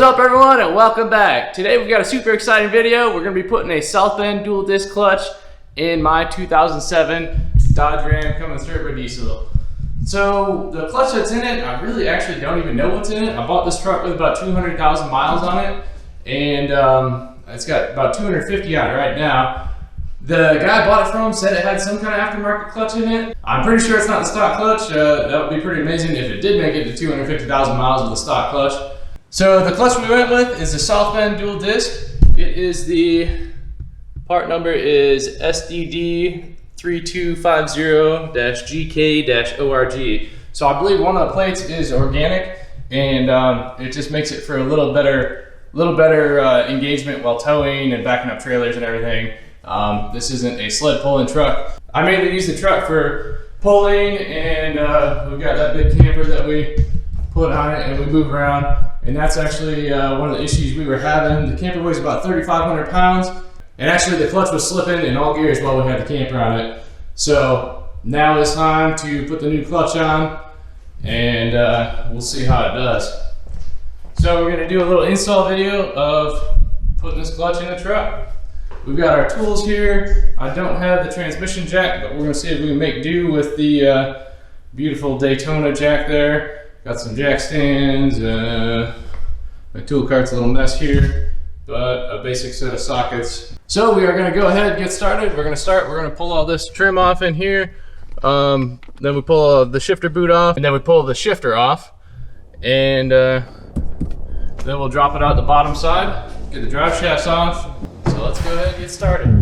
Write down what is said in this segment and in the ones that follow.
up, everyone, and welcome back. Today we've got a super exciting video. We're going to be putting a southbend dual disc clutch in my 2007 Dodge Ram Cummins Turbo Diesel. So the clutch that's in it, I really actually don't even know what's in it. I bought this truck with about 200,000 miles on it, and it's got about 250 on it right now. The guy I bought it from said it had some kind of aftermarket clutch in it. I'm pretty sure it's not the stock clutch. That would be pretty amazing if it did make it to 250,000 miles with the stock clutch. So the clutch we went with is the southbend dual disc. It is the part number is SDD3250-GK-ORG. So I believe one of the plates is organic, and it just makes it for a little better engagement while towing and backing up trailers and everything. This isn't a sled pulling truck. I mainly use the truck for pulling, and we've got that big camper that we put on it and we move around. And that's actually one of the issues we were having. The camper weighs about 3,500 pounds. And actually the clutch was slipping in all gears while we had the camper on it. So now it's time to put the new clutch on, and we'll see how it does. So we're gonna do a little install video of putting this clutch in the truck. We've got our tools here. I don't have the transmission jack, but we're gonna see if we can make do with the beautiful Daytona jack there. Got some jack stands, my tool cart's a little mess here, but a basic set of sockets. So we are gonna go ahead and get started. We're gonna pull all this trim off in here. Then we pull the shifter boot off, and then we pull the shifter off. And then we'll drop it out the bottom side, get the drive shafts off. So let's go ahead and get started.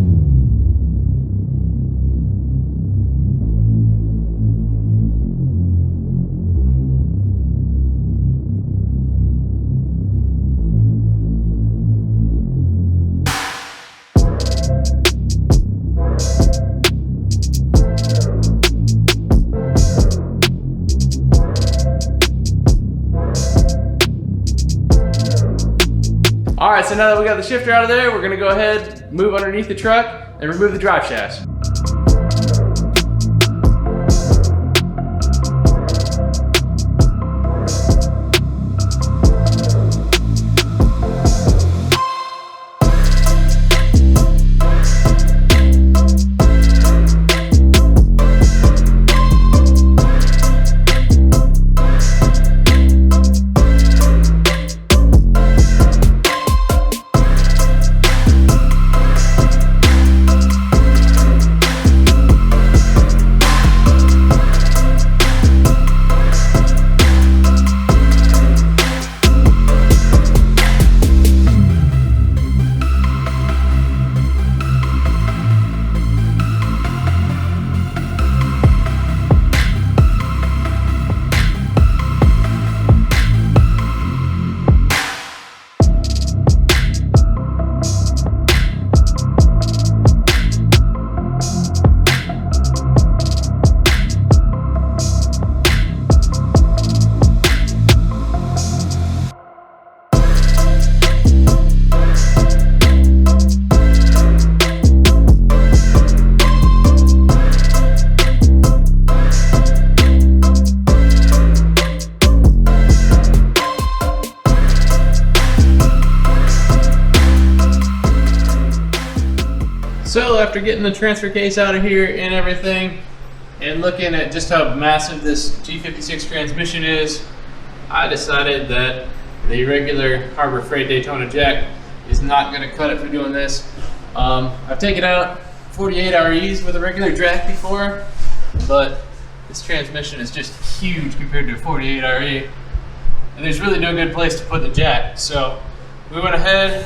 All right, so now that we got the shifter out of there, we're gonna go ahead, move underneath the truck, and remove the drive shafts. So after getting the transfer case out of here and everything, and looking at just how massive this G56 transmission is, I decided that the regular Harbor Freight Daytona jack is not going to cut it for doing this. I've taken out 48 REs with a regular jack before, but this transmission is just huge compared to a 48 RE, and there's really no good place to put the jack. So we went ahead,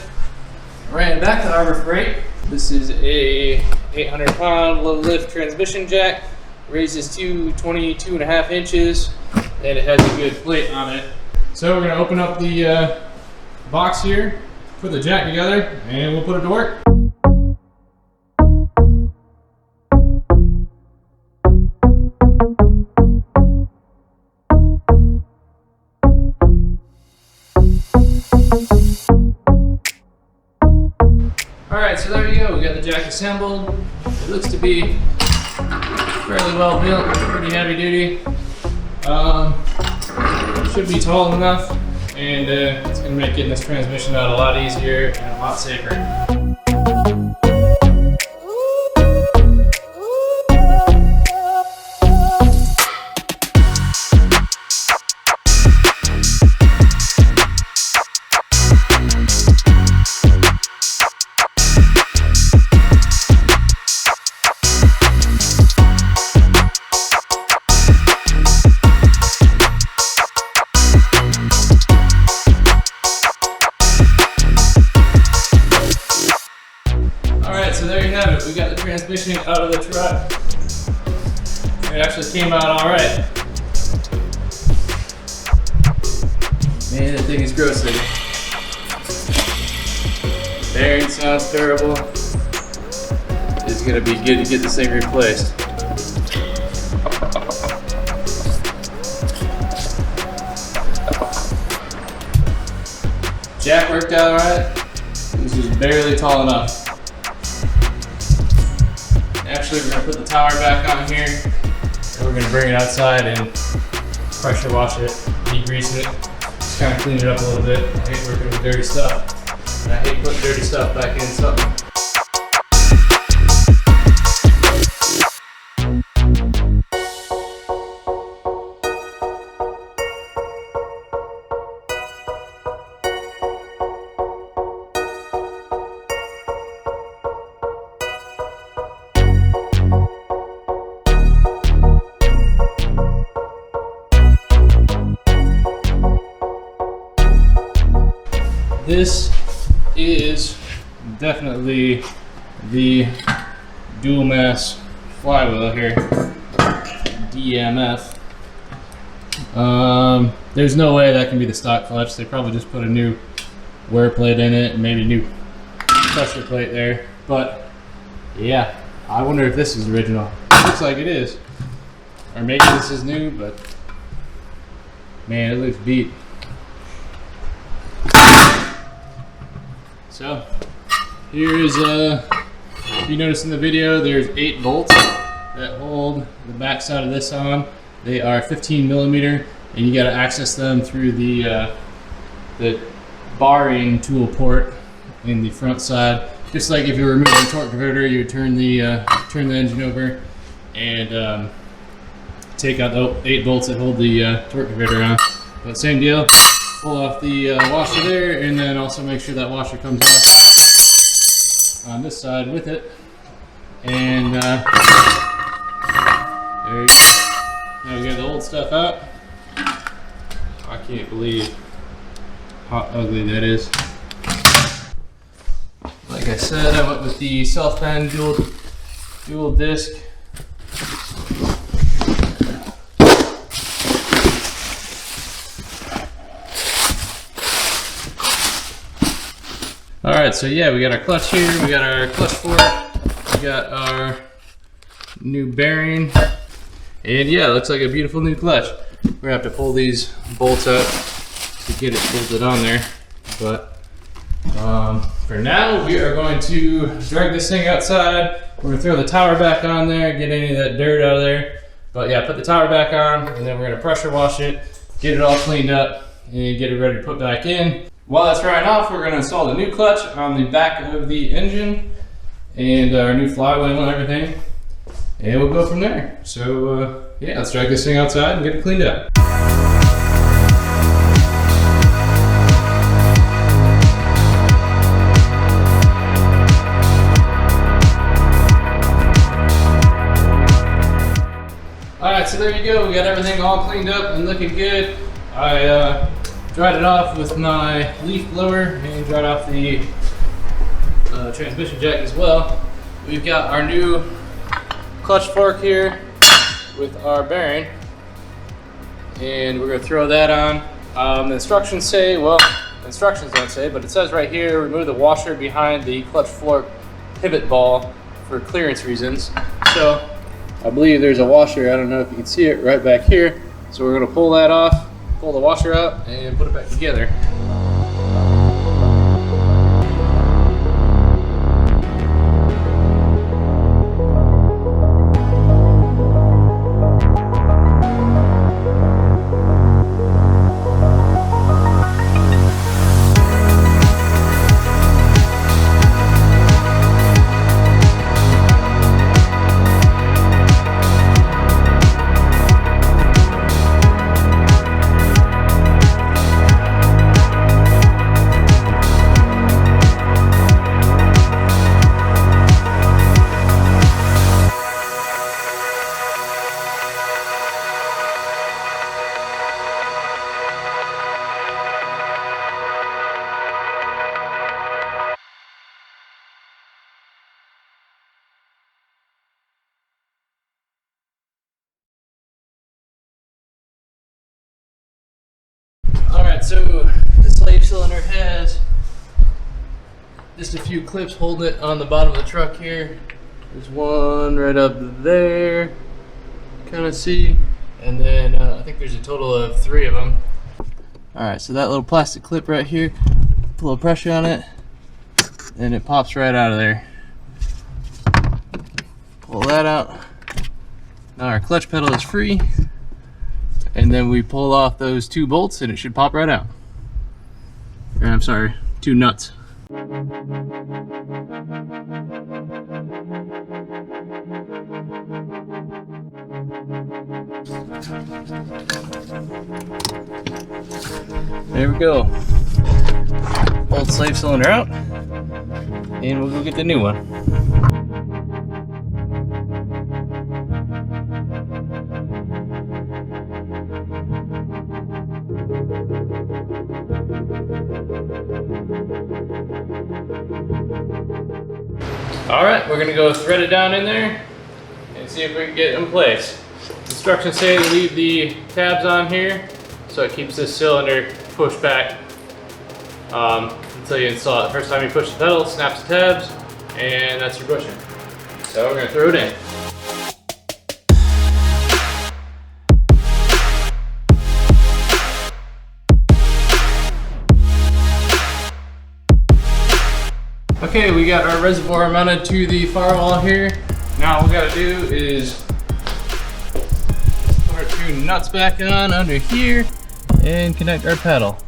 ran it back to Harbor Freight. This is a 800-pound low lift transmission jack, raises to 22.5 inches, and it has a good plate on it. So we're going to open up the box here, put the jack together, and we'll put it to work. Alright, so there you go. We got the jack assembled. It looks to be fairly well built, pretty heavy duty. Should be tall enough, and it's going definitely make getting this transmission out a lot easier and a lot safer. So there you have it. We got the transmission out of the truck. It actually came out all right. Man, that thing is gross looking. Bearing sounds terrible. It's gonna be good to get this thing replaced. Jack worked out all right. This was barely tall enough. Actually, we're gonna put the tower back on here, and we're gonna bring it outside and pressure wash it, degrease it, just kind of clean it up a little bit. I hate working with dirty stuff, and I hate putting dirty stuff back in something. This is definitely the dual mass flywheel here, DMF. There's no way that can be the stock clutch. They probably just put a new wear plate in it and maybe a new pressure plate there. But yeah, I wonder if this is original. It looks like it is. Or maybe this is new, but man, it looks beat. So here's, if you notice in the video, there's 8 bolts that hold the back side of this on. They are 15 millimeter, and you got to access them through the barring tool port in the front side. Just like if you were removing the torque converter, you would turn the engine over and take out the 8 bolts that hold the torque converter on. But same deal. Pull off the washer there, and then also make sure that washer comes off on this side with it. And there you go. Now we got the old stuff out. I can't believe how ugly that is. Like I said, I went with the southbend dual disc. Alright, so yeah, we got our clutch here, we got our clutch fork, we got our new bearing, and yeah, it looks like a beautiful new clutch. We're gonna have to pull these bolts out to get it bolted on there, but for now, we are going to drag this thing outside. We're gonna throw the tower back on there, get any of that dirt out of there. But yeah, put the tower back on, and then we're gonna pressure wash it, get it all cleaned up, and get it ready to put back in. While that's drying off, we're gonna install the new clutch on the back of the engine, and our new flywheel and everything, and we'll go from there. So yeah, let's drag this thing outside and get it cleaned up. Alright, so there you go. We got everything all cleaned up and looking good. I dried it off with my leaf blower and dried off the transmission jack as well. We've got our new clutch fork here with our bearing, and we're going to throw that on. The instructions say, well, the instructions don't say, but it says right here, remove the washer behind the clutch fork pivot ball for clearance reasons. So I believe there's a washer, I don't know if you can see it, right back here. So we're going to pull that off, pull the washer out, and put it back together. Alright, so the slave cylinder has just a few clips holding it on the bottom of the truck here. There's one right up there, kind of see, and then I think there's a total of 3 of them. Alright, so that little plastic clip right here, put a little pressure on it, and it pops right out of there. Pull that out. Now our clutch pedal is free, and then we pull off those 2 bolts and it should pop right out. Or, I'm sorry, 2 nuts. There we go. Old slave cylinder out, and we'll go get the new one. Alright, we're going to go thread it down in there and see if we can get it in place. Instructions say to leave the tabs on here so it keeps this cylinder pushed back until you install it. First time you push the pedal, it snaps the tabs, and that's your busher. So we're going to throw it in. Okay, we got our reservoir mounted to the firewall here. Now all we gotta do is put our 2 nuts back on under here and connect our pedal.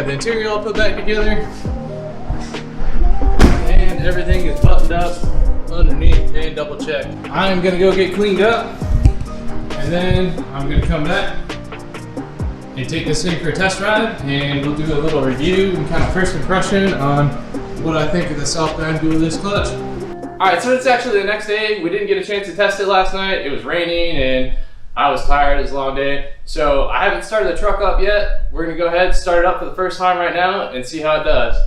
Interior all put back together, and everything is buttoned up underneath and double checked. I'm gonna go get cleaned up, and then I'm gonna come back and take this thing for a test ride, and we'll do a little review and kind of first impression on what I think of the southbend dual-disc clutch. Alright, so it's actually the next day. We didn't get a chance to test it last night. It was raining and I was tired. It was a long day. So I haven't started the truck up yet. We're gonna go ahead and start it up for the first time right now and see how it does.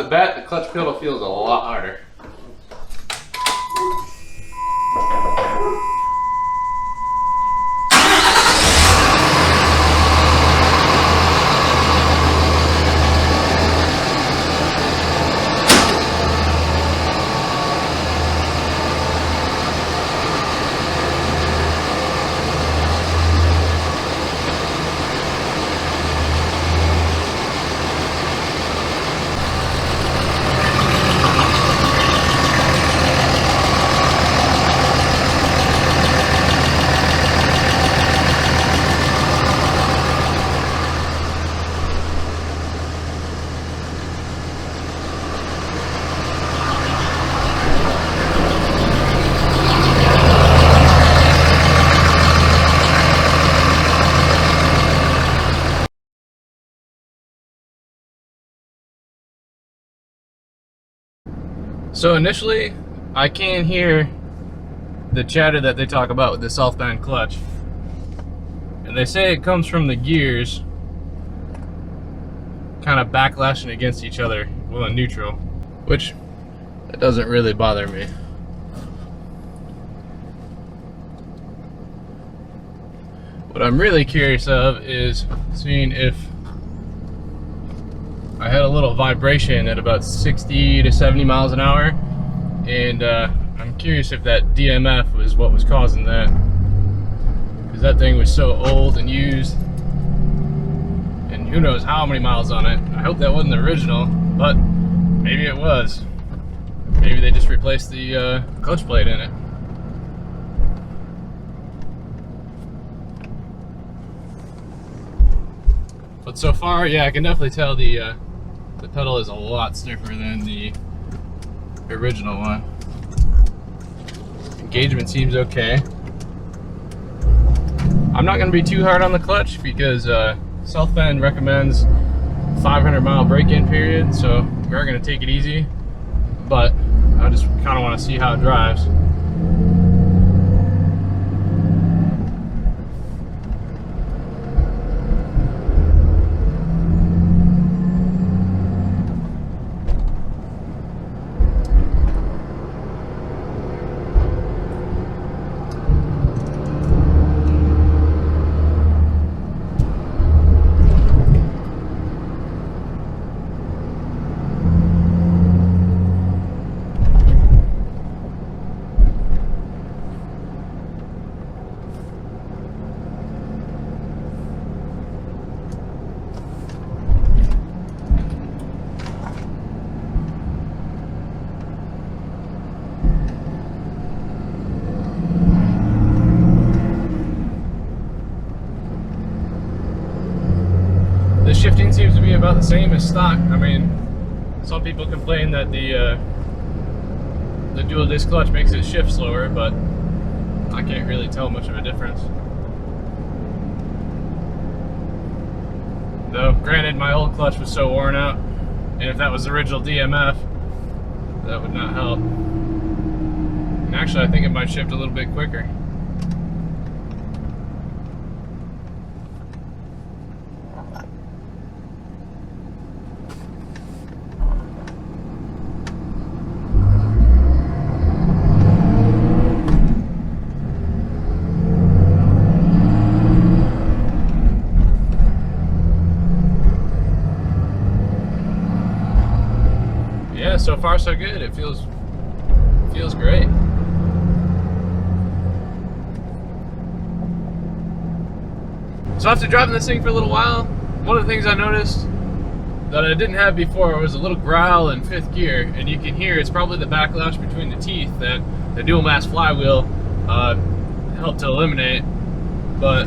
the bat, the clutch pedal feels a lot harder. So initially, I can hear the chatter that they talk about with the southbend clutch. And they say it comes from the gears kind of backlashing against each other while in neutral, which that doesn't really bother me. What I'm really curious of is seeing if I had a little vibration at about 60 to 70 miles an hour, and I'm curious if that DMF was what was causing that, because that thing was so old and used, and who knows how many miles on it. I hope that wasn't the original, but maybe it was. Maybe they just replaced the clutch plate in it. But so far, yeah, I can definitely tell the pedal is a lot stiffer than the original one. Engagement seems okay. I'm not going to be too hard on the clutch because southbend recommends 500-mile break-in period, so we are going to take it easy. But I just kind of want to see how it drives. The shifting seems to be about the same as stock. I mean, some people complain that the dual disc clutch makes it shift slower, but I can't really tell much of a difference. Though, granted, my old clutch was so worn out, and if that was the original DMF, that would not help. And actually, I think it might shift a little bit quicker. Yeah, so far so good. It feels great. So after driving this thing for a little while, one of the things I noticed that I didn't have before was a little growl in fifth gear, and you can hear it's probably the backlash between the teeth that the dual mass flywheel helped to eliminate. But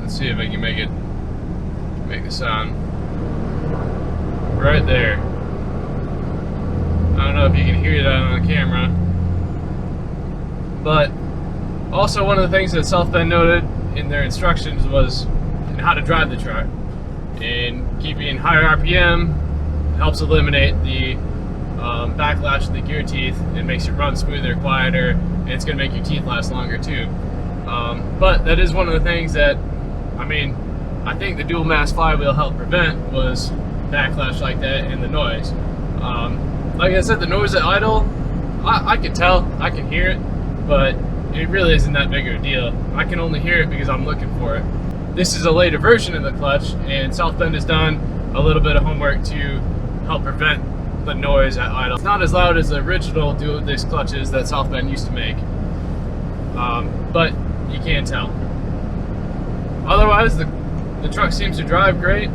let's see if I can make the sound right there. I don't know if you can hear that on the camera, but also one of the things that Southbend noted in their instructions was how to drive the truck. And keeping higher RPM helps eliminate the backlash of the gear teeth. It makes it run smoother, quieter, and it's going to make your teeth last longer too. But that is one of the things that, I mean, I think the dual mass flywheel helped prevent was backlash like that and the noise. Like I said, the noise at idle, I can tell, I can hear it, but it really isn't that big of a deal. I can only hear it because I'm looking for it. This is a later version of the clutch, and Southbend has done a little bit of homework to help prevent the noise at idle. It's not as loud as the original dual disc clutches that Southbend used to make, but you can tell. Otherwise, the truck seems to drive great.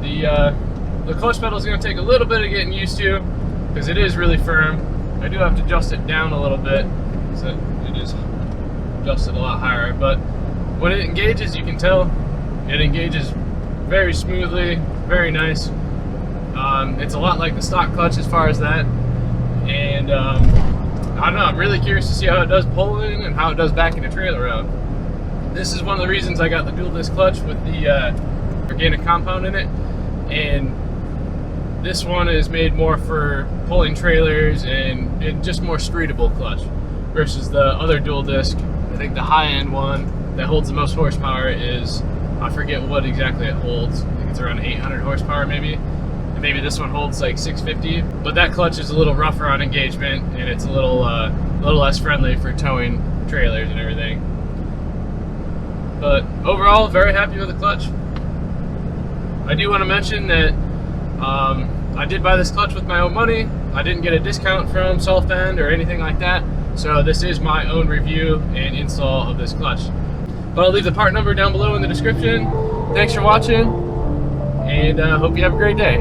The clutch pedal is going to take a little bit of getting used to because it is really firm. I do have to adjust it down a little bit so it is adjusted a lot higher, but when it engages, you can tell it engages very smoothly, very nice. It's a lot like the stock clutch as far as that, and I don't know, I'm really curious to see how it does pulling and how it does backing the trailer out. This is one of the reasons I got the dual disc clutch with the organic compound in it, and this one is made more for pulling trailers and just more streetable clutch versus the other dual disc. I think the high-end one that holds the most horsepower is, I forget what exactly it holds. I think it's around 800 horsepower maybe. And maybe this one holds like 650. But that clutch is a little rougher on engagement, and it's a little less friendly for towing trailers and everything. But overall, very happy with the clutch. I do want to mention that I did buy this clutch with my own money. I didn't get a discount from Southbend or anything like that. So this is my own review and install of this clutch. But I'll leave the part number down below in the description. Thanks for watching, and hope you have a great day.